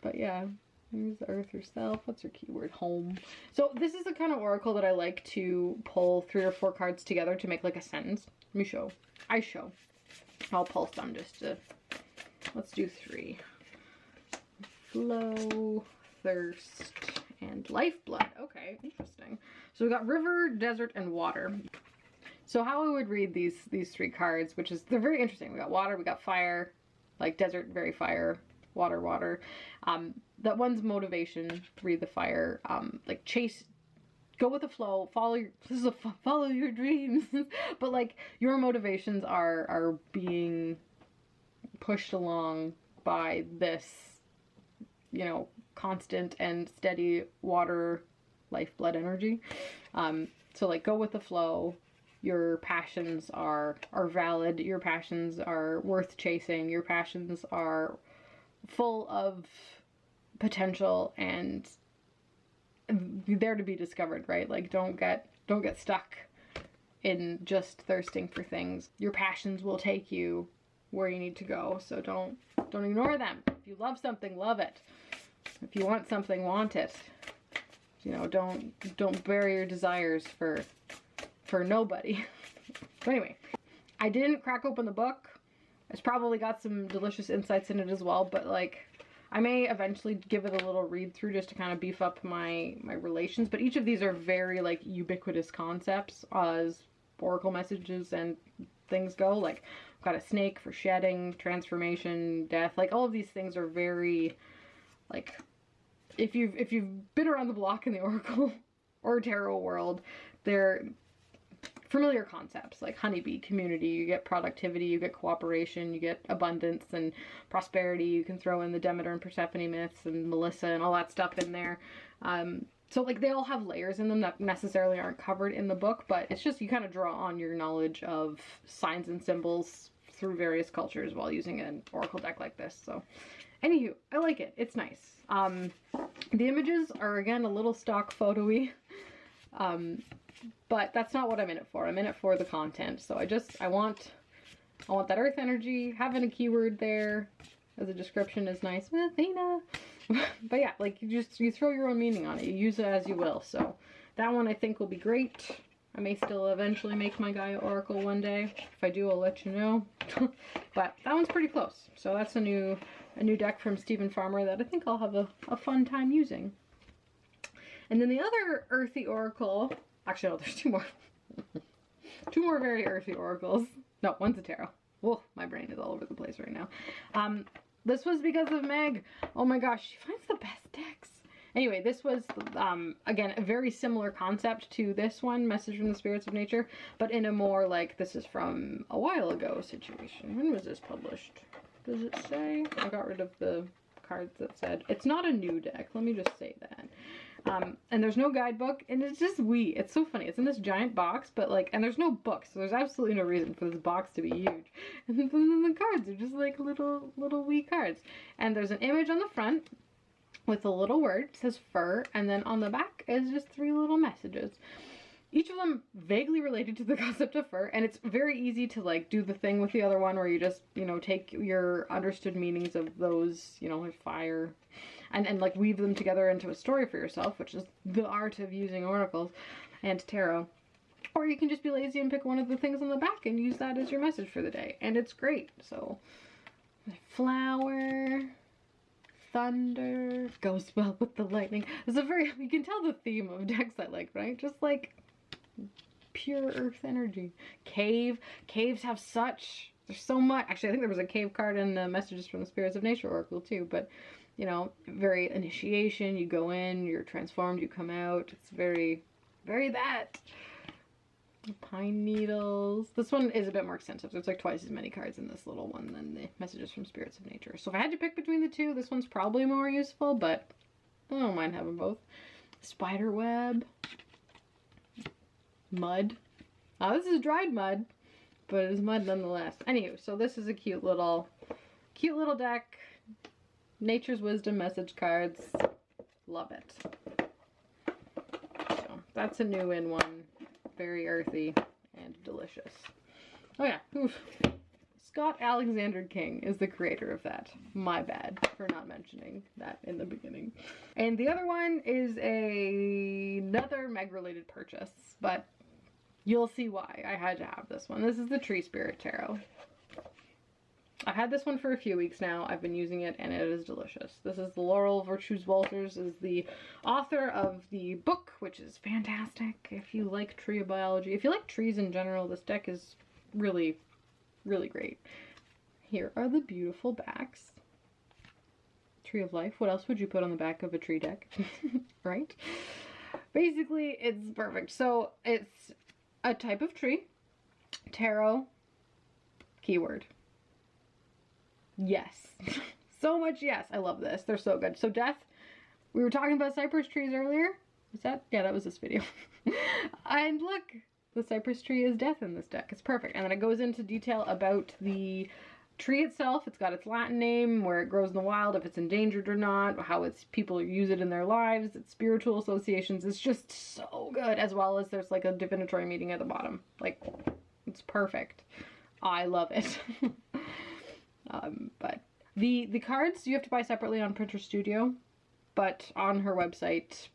But yeah, here's the earth herself. What's her keyword? Home. So this is the kind of oracle that I like to pull 3 or 4 cards together to make like a sentence. Let me show. I'll pull some just to, let's do 3. Flow, thirst, and lifeblood. Okay, interesting. So we got river, desert, and water. So how I would read these 3 cards, which is, they're very interesting. We got water, we got fire, like desert, very fire. Water. That one's motivation, read the fire, like chase, go with the flow, follow your dreams. But like your motivations are being pushed along by this, you know, constant and steady water lifeblood energy. So like go with the flow. Your passions are valid. Your passions are worth chasing. Your passions are full of potential and there to be discovered, right? Like don't get don't get stuck in just thirsting for things. Your passions will take you where you need to go, so don't ignore them. If you love something, love it. If you want something, want it. You know, don't bury your desires for nobody. But anyway, I didn't crack open the book. It's probably got some delicious insights in it as well, but like, I may eventually give it a little read through just to kind of beef up my relations. But each of these are very like ubiquitous concepts as oracle messages and things go. Like, I've got a snake for shedding, transformation, death. Like, all of these things are very like, if you've been around the block in the oracle or tarot world, they're familiar concepts like honeybee community. You get productivity, you get cooperation, you get abundance and prosperity. You can throw in the Demeter and Persephone myths and Melissa and all that stuff in there. So like, they all have layers in them that necessarily aren't covered in the book, but it's just, you kind of draw on your knowledge of signs and symbols through various cultures while using an oracle deck like this. So anywho, I like it. It's nice. The images are, again, a little stock photo-y. But that's not what I'm in it for. I'm in it for the content. So I want that earth energy. Having a keyword there as a description is nice. Athena. But yeah, like, you throw your own meaning on it. You use it as you will. So that one I think will be great. I may still eventually make my Gaia Oracle one day. If I do, I'll let you know. But that one's pretty close. So that's a new deck from Stephen Farmer that I think I'll have a fun time using. And then the other earthy oracle, actually no, there's two more. Two more very earthy oracles. No, one's a tarot. Whoa, my brain is all over the place right now. This was because of Meg. Oh my gosh, she finds the best decks. Anyway, this was, again, a very similar concept to this one, Message from the Spirits of Nature, but in a more, like, this is from a while ago situation. When was this published? Does it say? I got rid of the cards that said. It's not a new deck, let me just say that. And there's no guidebook, and it's just wee. It's so funny. It's in this giant box, but like, and there's no books, so there's absolutely no reason for this box to be huge. And then the cards are just like little wee cards. And there's an image on the front with a little word, it says fur, and then on the back is just 3 little messages. Each of them vaguely related to the concept of fur, and it's very easy to like do the thing with the other one where you just, you know, take your understood meanings of those, you know, like fire, and like weave them together into a story for yourself, which is the art of using oracles and tarot. Or you can just be lazy and pick one of the things on the back and use that as your message for the day, and it's great. So, flower, thunder, goes well with the lightning. It's a very, you can tell the theme of decks I like, right? Just like pure earth energy. Caves have such, there's so much. Actually, I think there was a cave card in the Messages from the Spirits of Nature Oracle too, but you know, very initiation. You go in, you're transformed, you come out. It's very, very that. Pine needles. This one is a bit more extensive. There's like twice as many cards in this little one than the Messages from Spirits of Nature. So if I had to pick between the two, this one's probably more useful, but I don't mind having both. Spider web. Mud. This is dried mud, but it is mud nonetheless. Anywho, so this is a cute little deck. Nature's Wisdom message cards. Love it. So that's a new in one. Very earthy and delicious. Oh yeah. Oof. Scott Alexander King is the creator of that. My bad for not mentioning that in the beginning. And the other one is another Meg related purchase, but you'll see why I had to have this one. This is the Tree Spirit Tarot. I've had this one for a few weeks now. I've been using it and it is delicious. This is the Laurel Virtues Walters, is the author of the book, which is fantastic if you like tree biology. If you like trees in general, this deck is really, really great. Here are the beautiful backs. Tree of Life. What else would you put on the back of a tree deck? Right? Basically, it's perfect. So it's a type of tree. Tarot. Keyword. Yes. So much yes. I love this. They're so good. So death. We were talking about cypress trees earlier. Was that? Yeah, that was this video. And look, the cypress tree is death in this deck. It's perfect. And then it goes into detail about the tree itself, it's got its Latin name, where it grows in the wild, if it's endangered or not, how its people use it in their lives, its spiritual associations. It's just so good, as well as there's like a divinatory meaning at the bottom. Like, it's perfect. I love it. But the cards you have to buy separately on Printer Studio, but on her website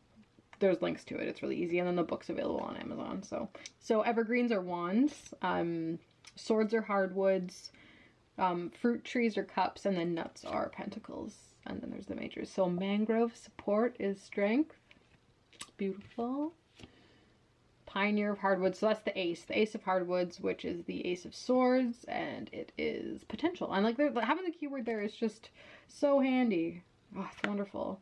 there's links to it. It's really easy, and then the book's available on Amazon. So evergreens are wands, swords are hardwoods, fruit trees are cups, and then nuts are pentacles, and then there's the majors. So mangrove support is strength. Beautiful. Pioneer of hardwoods, so that's the ace of hardwoods, which is the ace of swords, and it is potential. And like having the keyword there is just so handy. Oh, it's wonderful.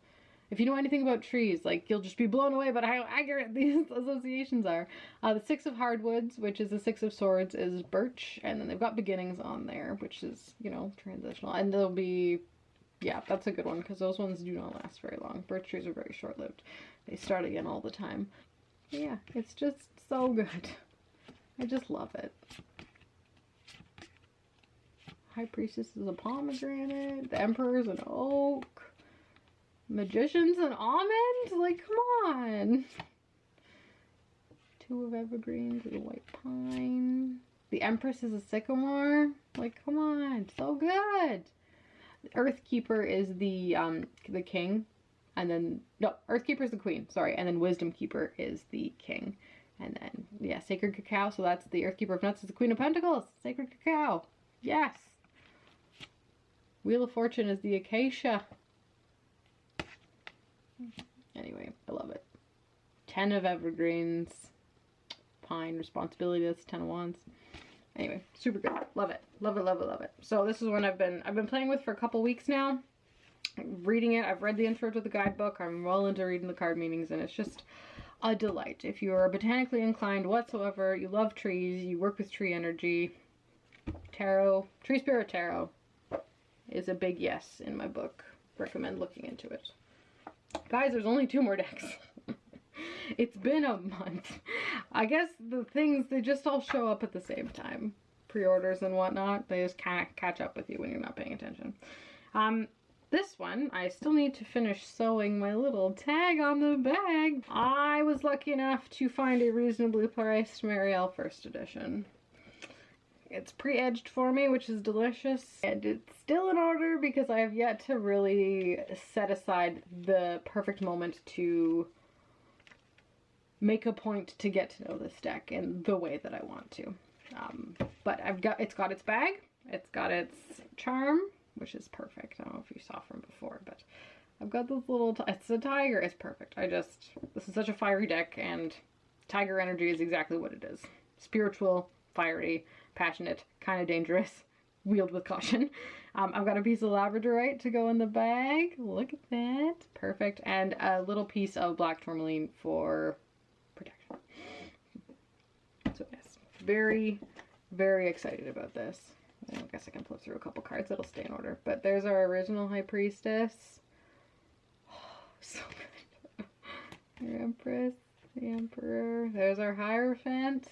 If you know anything about trees, like, you'll just be blown away by how accurate these associations are. The six of hardwoods, which is the six of swords, is birch, and then they've got beginnings on there, which is, you know, transitional. And there'll be, yeah, that's a good one, because those ones do not last very long. Birch trees are very short-lived. They start again all the time. But yeah, it's just so good. I just love it. High Priestess is a pomegranate. The Emperor is an oak. Magician's an almond? Like, come on. Two of evergreens is a white pine. The Empress is a sycamore. Like, come on. So good. The Earthkeeper is the king. And then, no, Earthkeeper is the queen. Sorry. And then Wisdom Keeper is the king. And then, yeah, Sacred Cacao. So that's the Earthkeeper of Nuts is the Queen of Pentacles. Sacred Cacao. Yes. Wheel of Fortune is the Acacia. Anyway, I love it. 10 of evergreens. Pine, responsibility, that's 10 of wands. Anyway, super good. Love it. Love it, love it, love it. So this is one I've been playing with for a couple weeks now. Reading it. I've read the intro to the guidebook. I'm well into reading the card meanings, and it's just a delight. If you are botanically inclined whatsoever, you love trees, you work with tree energy, tarot, Tree Spirit Tarot is a big yes in my book. Recommend looking into it. Guys, there's only 2 more decks. It's been a month. I guess the things, they just all show up at the same time. Pre-orders and whatnot, they just kind of catch up with you when you're not paying attention. This one, I still need to finish sewing my little tag on the bag. I was lucky enough to find a reasonably priced Marielle First Edition. It's pre-edged for me, which is delicious. And it's still in order because I have yet to really set aside the perfect moment to make a point to get to know this deck in the way that I want to. But it's got its bag, it's got its charm, which is perfect. I don't know if you saw from before, but I've got this little, it's a tiger, it's perfect. This is such a fiery deck, and tiger energy is exactly what it is. Spiritual, fiery, passionate, kind of dangerous, wield with caution. I've got a piece of labradorite to go in the bag. Look at that. Perfect. And a little piece of black tourmaline for protection. So yes, very, very excited about this. I guess I can flip through a couple cards that'll stay in order. But there's our original High Priestess. Oh, so good. Your Empress, the Emperor. There's our Hierophant.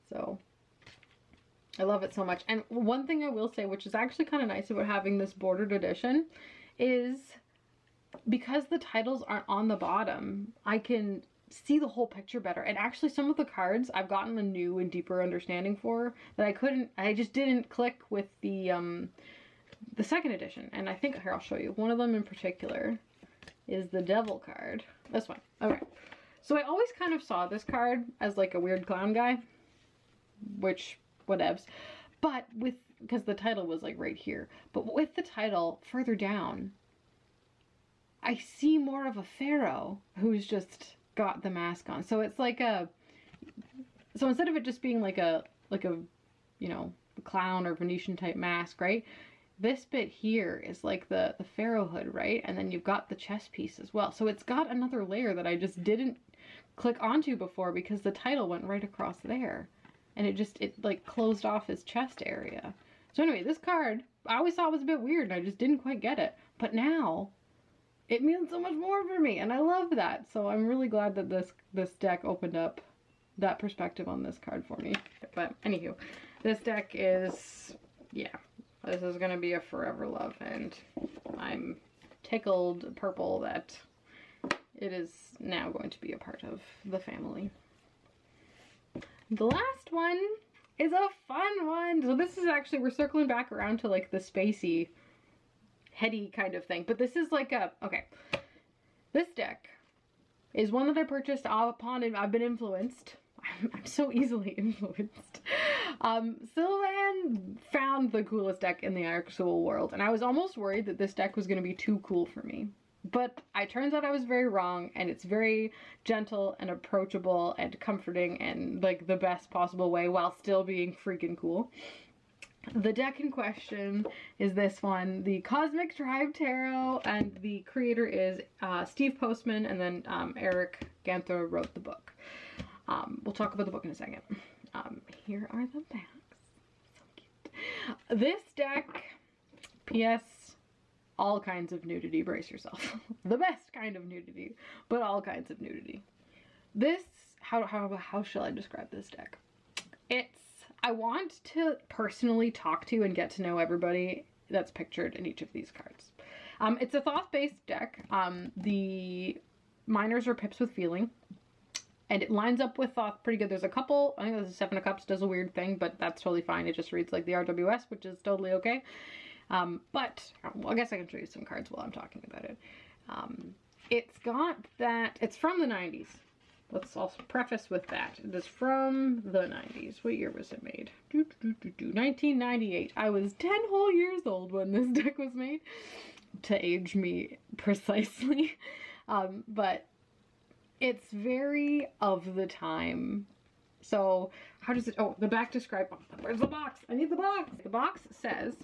So I love it so much. And one thing I will say, which is actually kind of nice about having this bordered edition, is because the titles aren't on the bottom, I can see the whole picture better. And actually some of the cards I've gotten a new and deeper understanding for that I just didn't click with the second edition. And I think, here, I'll show you. One of them in particular is the Devil card. This one. Okay. So I always kind of saw this card as like a weird clown guy, which whatevs, but because the title was like right here, but with the title further down, I see more of a pharaoh who's just got the mask on. So it's like so instead of it just being like a you know, clown or Venetian type mask, right? This bit here is like the pharaoh hood, right? And then you've got the chest piece as well. So it's got another layer that I just didn't click onto before because the title went right across there. And it like closed off his chest area. So anyway, this card, I always thought was a bit weird and I just didn't quite get it. But now, it means so much more for me and I love that. So I'm really glad that this deck opened up that perspective on this card for me. But anywho, this deck is, yeah, This is gonna be a forever love, and I'm tickled purple that it is now going to be a part of the family. The last one is a fun one. So this is actually, we're circling back around to like the spacey, heady kind of thing. But this is like a, okay. This deck is one that I purchased upon, and I've been influenced. I'm so easily influenced. Sylvan found the coolest deck in the actual world, and I was almost worried that this deck was going to be too cool for me. But it turns out I was very wrong, and it's very gentle and approachable and comforting and like the best possible way while still being freaking cool. The deck in question is this one, the Cosmic Tribe Tarot, and the creator is Steve Postman, and then Eric Ganther wrote the book. We'll talk about the book in a second. Here are the backs. So cute. This deck, P.S. all kinds of nudity, brace yourself. The best kind of nudity, but all kinds of nudity. This, how shall I describe this deck? I want to personally talk to and get to know everybody that's pictured in each of these cards. It's a Thoth-based deck. The minors are pips with feeling, and it lines up with Thoth pretty good. There's a couple, I think there's a Seven of Cups does a weird thing, but that's totally fine. It just reads like the RWS, which is totally okay. But well, I guess I can show you some cards while I'm talking about it. It's got that, it's from the 90s. Let's also preface with that. It is from the 90s. What year was it made? 1998. I was 10 whole years old when this deck was made, to age me precisely. But it's very of the time. So how does it, oh, the back describe, where's the box? I need the box. The box says,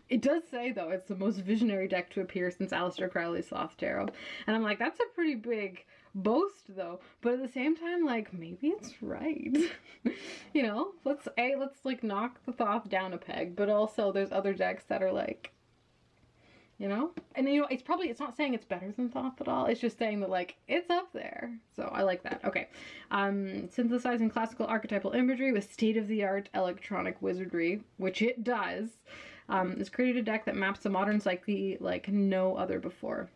it does say though, it's the most visionary deck to appear since Aleister Crowley's Thoth Tarot. And I'm like, that's a pretty big boast though, but at the same time, like, maybe it's right. You know, let's like knock the Thoth down a peg, but also there's other decks that are like, you know, and you know, it's not saying it's better than Thoth at all, it's just saying that like it's up there. So I like that. Okay, synthesizing classical archetypal imagery with state-of-the-art electronic wizardry, which it does. It's created a deck that maps the modern psyche like no other before.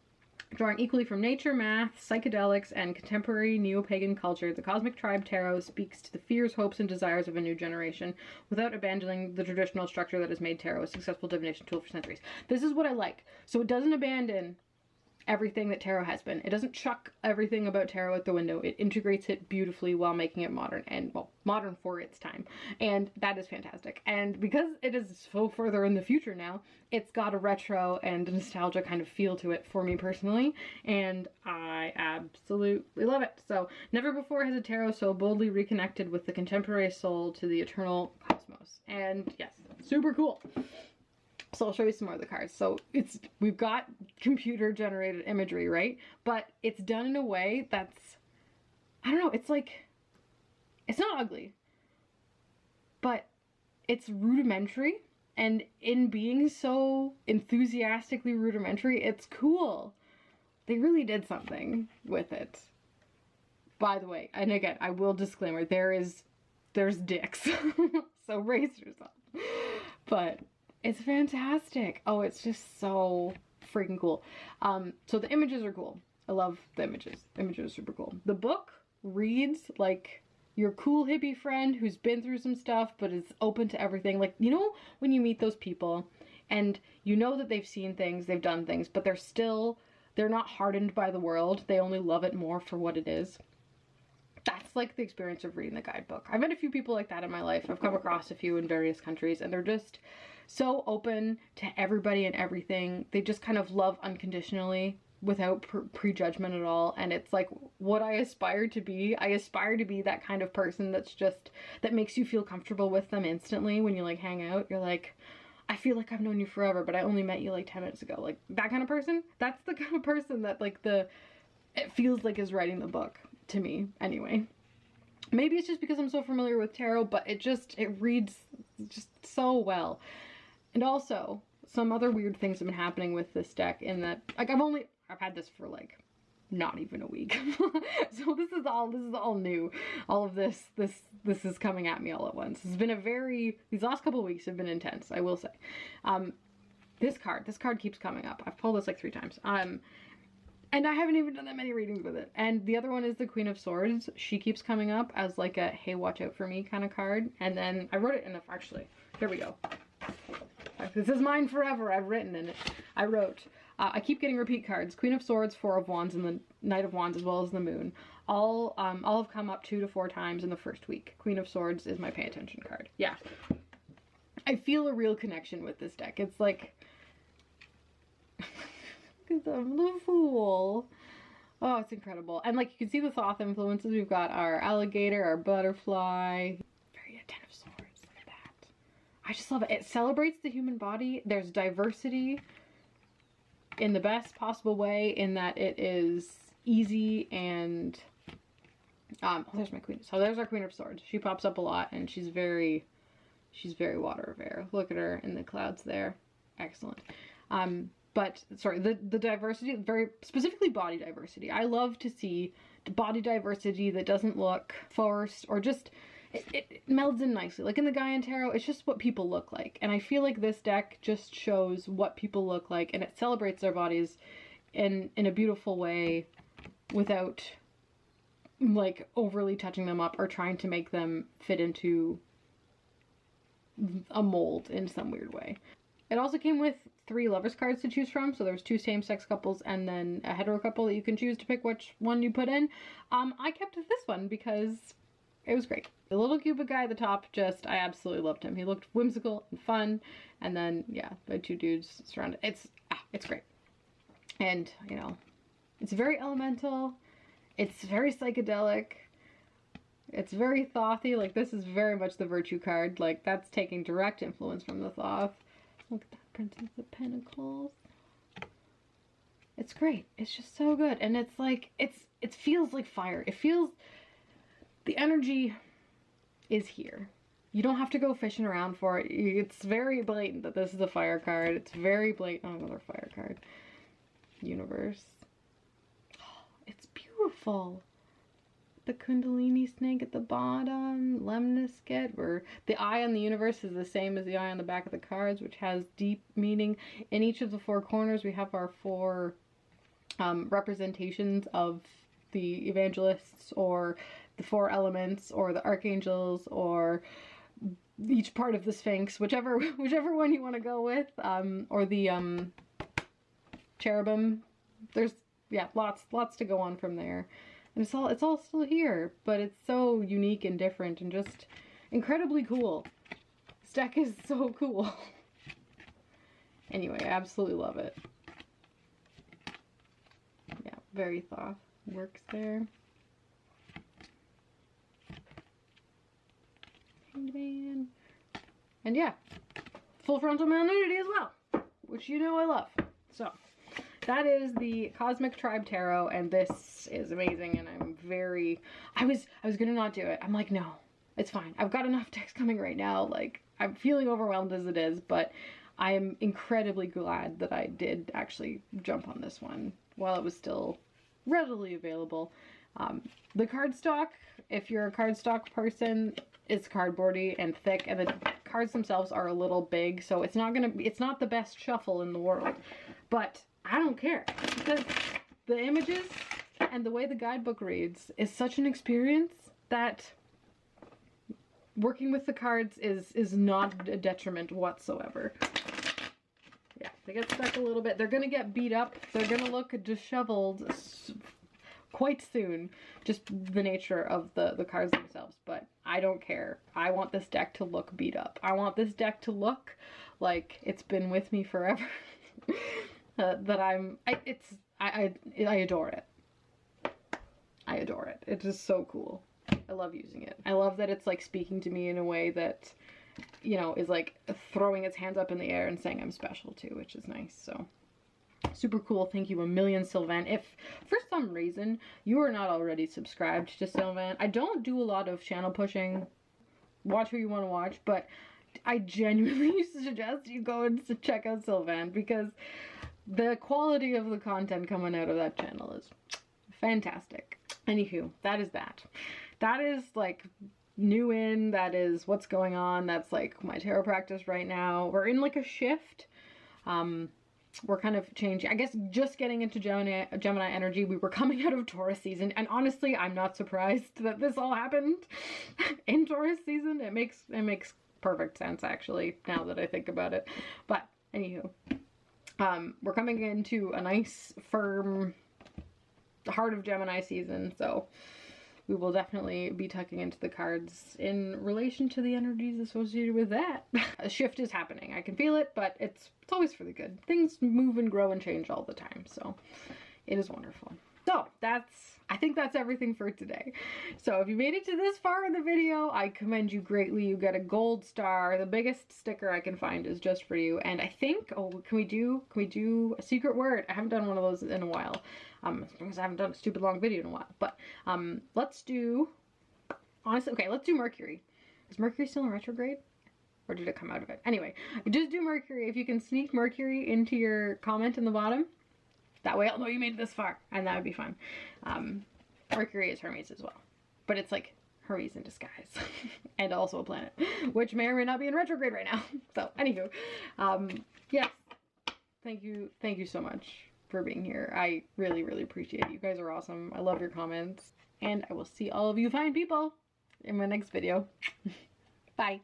Drawing equally from nature, math, psychedelics, and contemporary neo-pagan culture, the Cosmic Tribe Tarot speaks to the fears, hopes, and desires of a new generation without abandoning the traditional structure that has made tarot a successful divination tool for centuries. This is what I like. So it doesn't abandon everything that tarot has been. It doesn't chuck everything about tarot out the window. It integrates it beautifully while making it modern, and well, modern for its time. And that is fantastic. And because it is so further in the future now, it's got a retro and nostalgia kind of feel to it for me personally, and I absolutely love it. So never before has a tarot so boldly reconnected with the contemporary soul to the eternal cosmos. And yes, super cool. So I'll show you some more of the cards. So we've got computer generated imagery, right? But it's done in a way that's, I don't know, it's like, it's not ugly, but it's rudimentary. And in being so enthusiastically rudimentary, it's cool. They really did something with it. By the way, and again, I will disclaimer, there's dicks. So brace yourself. But it's fantastic. Oh, it's just so freaking cool. So the images are cool. I love the images. The images are super cool. The book reads like your cool hippie friend who's been through some stuff but is open to everything. Like, you know when you meet those people and you know that they've seen things, they've done things, but they're not hardened by the world. They only love it more for what it is. That's like the experience of reading the guidebook. I've met a few people like that in my life. I've come across a few in various countries, and they're just so open to everybody and everything. They just kind of love unconditionally without prejudgment at all. And it's like what I aspire to be. I aspire to be that kind of person that makes you feel comfortable with them instantly. When you like hang out, you're like, I feel like I've known you forever, but I only met you like 10 minutes ago. Like that kind of person. That's the kind of person that like it feels like is writing the book to me anyway. Maybe it's just because I'm so familiar with tarot, but it reads just so well. And also, some other weird things have been happening with this deck in that, like, I've had this for, like, not even a week. So this is all new. All of this this is coming at me all at once. It's been these last couple of weeks have been intense, I will say. This card keeps coming up. I've pulled this like 3 times. And I haven't even done that many readings with it. And the other one is the Queen of Swords. She keeps coming up as like a, hey, watch out for me kind of card. And then I wrote it in actually, here we go. This is mine forever. I've written in it. I wrote, I keep getting repeat cards. Queen of Swords, 4 of Wands, and the Knight of Wands, as well as the Moon. All have come up 2 to 4 times in the first week. Queen of Swords is my pay attention card. Yeah. I feel a real connection with this deck. It's like, because I'm the Fool. Oh, it's incredible. And like you can see the Thoth influences. We've got our alligator, our butterfly. Very 10 of Swords. Look at that. I just love it. It celebrates the human body. There's diversity in the best possible way in that it is easy and oh, there's my queen. So there's our Queen of Swords. She pops up a lot and she's very water of air. Look at her in the clouds there. Excellent. But sorry, the diversity, very specifically body diversity. I love to see body diversity that doesn't look forced or just it melds in nicely. Like in the Gaian Tarot, it's just what people look like. And I feel like this deck just shows what people look like and it celebrates their bodies in a beautiful way without like overly touching them up or trying to make them fit into a mold in some weird way. It also came with 3 lovers cards to choose from, so there's 2 same-sex couples and then a hetero couple that you can choose to pick which one you put in. I kept this one because it was great. The little Cupid guy at the top, I absolutely loved him. He looked whimsical and fun, and then, yeah, the 2 dudes surrounded. It's great. And, you know, it's very elemental. It's very psychedelic. It's very Thothy. Like, this is very much the Virtue card. Like, that's taking direct influence from the Thoth. Look at that Princess of Pentacles. It's great. It's just so good. And it's like, it feels like fire. It feels, the energy is here. You don't have to go fishing around for it. It's very blatant that this is a fire card. It's very blatant. Oh, another fire card. Universe. Oh, it's beautiful. The Kundalini snake at the bottom, Lemnisket, where the eye on the universe is the same as the eye on the back of the cards, which has deep meaning. In each of the 4 corners, we have our 4 representations of the evangelists, or the 4 elements, or the archangels, or each part of the Sphinx, whichever one you want to go with, or the cherubim. There's, yeah, lots to go on from there. And it's all still here, but it's so unique and different and just incredibly cool. This deck is so cool. Anyway, I absolutely love it. Yeah, very Thoth works there. And yeah, full frontal male nudity as well, which you know I love. So that is the Cosmic Tribe Tarot, and this is amazing, and I was gonna not do it. I'm like, no, it's fine. I've got enough decks coming right now. Like, I'm feeling overwhelmed as it is, but I am incredibly glad that I did actually jump on this one while it was still readily available. The cardstock, if you're a cardstock person, it's cardboardy and thick, and the cards themselves are a little big, so it's not the best shuffle in the world, but I don't care, because the images and the way the guidebook reads is such an experience that working with the cards is not a detriment whatsoever. Yeah, they get stuck a little bit. They're gonna get beat up. They're gonna look disheveled quite soon. Just the nature of the cards themselves. But I don't care. I want this deck to look beat up. I want this deck to look like it's been with me forever. That I adore it. I adore it. It's just so cool. I love using it. I love that it's like speaking to me in a way that, you know, is like throwing its hands up in the air and saying I'm special too, which is nice. So super cool. Thank you a million, Sylvan. If for some reason you are not already subscribed to Sylvan, I don't do a lot of channel pushing. Watch who you want to watch, but I genuinely suggest you go and check out Sylvan, because the quality of the content coming out of that channel is fantastic. Anywho, that is that. That is like new in, that is what's going on. That's like my tarot practice right now. We're in like a shift. We're kind of changing, I guess, just getting into Gemini energy. We were coming out of Taurus season, and honestly, I'm not surprised that this all happened in Taurus season. It makes perfect sense, actually, now that I think about it. But anywho, we're coming into a nice, firm heart of Gemini season, so we will definitely be tucking into the cards in relation to the energies associated with that. A shift is happening. I can feel it, but it's always for the good. Things move and grow and change all the time, so it is wonderful. So I think that's everything for today. So if you made it to this far in the video, I commend you greatly. You get a gold star. The biggest sticker I can find is just for you. And I think, oh, can we do a secret word? I haven't done one of those in a while. Because I haven't done a stupid long video in a while. But let's do, honestly, okay, let's do Mercury. Is Mercury still in retrograde? Or did it come out of it? Anyway, just do Mercury. If you can sneak Mercury into your comment in the bottom, that way I'll know you made it this far, and that would be fun. Mercury is Hermes as well, but it's like Hermes in disguise, and also a planet, which may or may not be in retrograde right now. So, anywho, yes, thank you so much for being here. I really, really appreciate it. You guys are awesome. I love your comments, and I will see all of you fine people in my next video. Bye.